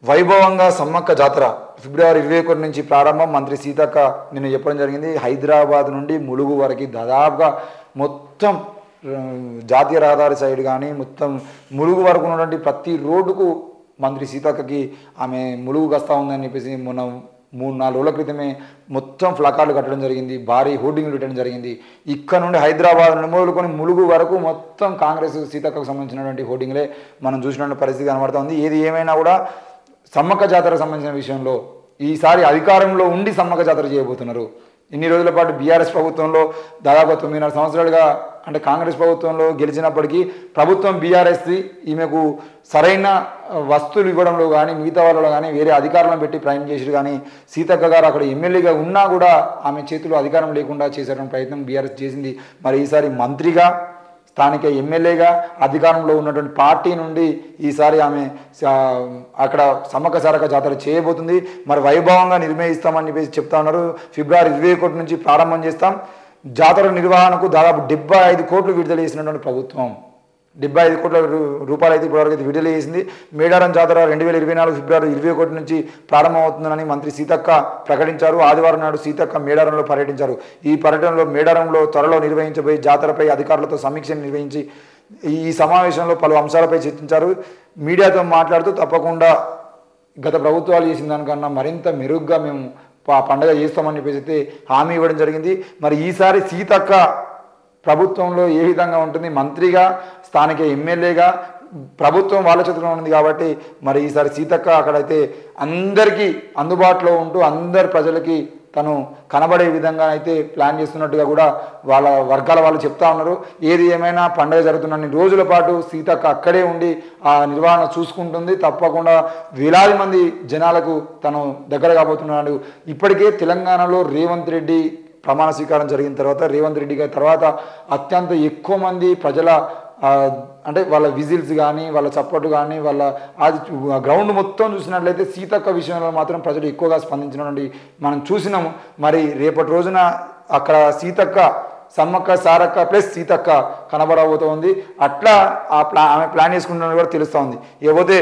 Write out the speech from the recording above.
వైభవంగా సమ్మక్క జాతర ఫిబ్రవరి 21 నుంచి ప్రారంభం. మంత్రి సీతక్క నిన్న చెప్పడం జరిగింది. హైదరాబాద్ నుండి ములుగు వరకు దాదాపుగా మొత్తం జాతీయ రహదారి సైడ్ కానీ మొత్తం ములుగు వరకు ఉన్నటువంటి ప్రతి రోడ్డుకు మంత్రి సీతక్కకి ఆమె ములుగు వస్తూ ఉందని చెప్పేసి మొన్న 3-4 రోజుల క్రితమే మొత్తం ఫ్లకార్డులు కట్టడం జరిగింది. భారీ హోర్డింగ్లు పెట్టడం జరిగింది. ఇక్కడ నుండి హైదరాబాద్ నుండి మొదలుకొని ములుగు వరకు మొత్తం కాంగ్రెస్ సీతక్కకు సంబంధించినటువంటి హోర్డింగ్లే మనం చూసినటువంటి పరిస్థితి కనబడుతుంది. ఏది ఏమైనా కూడా సమ్మక్క జాతరకు సంబంధించిన విషయంలో ఈసారి అధికారంలో ఉండి సమ్మక్క జాతర చేయబోతున్నారు. ఇన్ని రోజుల పాటు బీఆర్ఎస్ ప్రభుత్వంలో దాదాపు 9.5 సంవత్సరాలుగా అంటే కాంగ్రెస్ ప్రభుత్వంలో గెలిచినప్పటికీ ప్రభుత్వం బీఆర్ఎస్ది ఈమెకు సరైన వస్తువులు ఇవ్వడంలో కానీ మిగతా వాళ్ళలో కానీ వేరే అధికారులను పెట్టి ప్రయత్నం చేసారు. కానీ సీతక్క గారు అక్కడ ఎమ్మెల్యేగా ఉన్నా కూడా ఆమె చేతిలో అధికారం లేకుండా చేసేటువంటి ప్రయత్నం బీఆర్ఎస్ చేసింది. మరి ఈసారి మంత్రిగా స్థానిక ఎమ్మెల్యేగా అధికారంలో ఉన్నటువంటి పార్టీ నుండి ఈసారి ఆమె అక్కడ సమ్మక్క సారక్క జాతర చేయబోతుంది. మరి వైభవంగా నిర్వహిస్తామని చెప్పేసి చెప్తా ఉన్నారు. ఫిబ్రవరి 21 నుంచి ప్రారంభం చేస్తాం. జాతర నిర్వహణకు దాదాపు 75 కోట్లు విడుదల చేసినటువంటి ప్రభుత్వం 75 కోట్ల రూపాయలు అయితే ఇప్పటివరకు అయితే విడుదల చేసింది. మేడారం జాతర 2024 ఫిబ్రవరి 21 నుంచి ప్రారంభమవుతుందని మంత్రి సీతక్క ప్రకటించారు. ఆదివారం నాడు సీతక్క మేడారంలో పర్యటించారు. ఈ పర్యటనలో మేడారంలో త్వరలో నిర్వహించబోయే జాతరపై అధికారులతో సమీక్ష నిర్వహించి ఈ సమావేశంలో పలు అంశాలపై చర్చించారు. మీడియాతో మాట్లాడుతూ తప్పకుండా గత ప్రభుత్వాలు చేసిన దానికన్నా మరింత మెరుగ్గా మేము పండుగ చేస్తామని చెప్పేసి అయితే హామీ ఇవ్వడం జరిగింది. మరి ఈసారి సీతక్క ప్రభుత్వంలో ఏ విధంగా ఉంటుంది, మంత్రిగా స్థానిక ఎమ్మెల్యేగా ప్రభుత్వం వాళ్ళ చేతిలో ఉంది కాబట్టి మరి ఈసారి సీతక్క అక్కడైతే అందరికీ అందుబాటులో ఉంటూ అందరి ప్రజలకి తను కనబడే విధంగా అయితే ప్లాన్ చేస్తున్నట్టుగా కూడా వాళ్ళ వర్గాల వాళ్ళు చెప్తా ఉన్నారు. ఏది ఏమైనా పండుగ జరుగుతున్న రోజుల పాటు సీతక్క అక్కడే ఉండి ఆ నిర్వహణ చూసుకుంటుంది. తప్పకుండా వేలాది మంది జనాలకు తను దగ్గర కాబోతున్నాడు. ఇప్పటికే తెలంగాణలో రేవంత్ రెడ్డి ప్రమాణ స్వీకారం జరిగిన తర్వాత రేవంత్ రెడ్డి గారి తర్వాత అత్యంత ఎక్కువ మంది ప్రజల అంటే వాళ్ళ విజిల్స్ కానీ వాళ్ళ చప్పట్లు కానీ వాళ్ళ అది గ్రౌండ్ మొత్తం చూసినట్లయితే సీతక్క విషయంలో మాత్రం ప్రజలు ఎక్కువగా స్పందించినటువంటి మనం చూసినాము. మరి రేపటి రోజున అక్కడ సీతక్క సమ్మక్క సారక్క ప్లస్ సీతక్క కనబడబోతోంది. అట్లా ఆమె ప్లాన్ చేసుకుంటున్నది కూడా తెలుస్తూ ఉంది. ఇకపోతే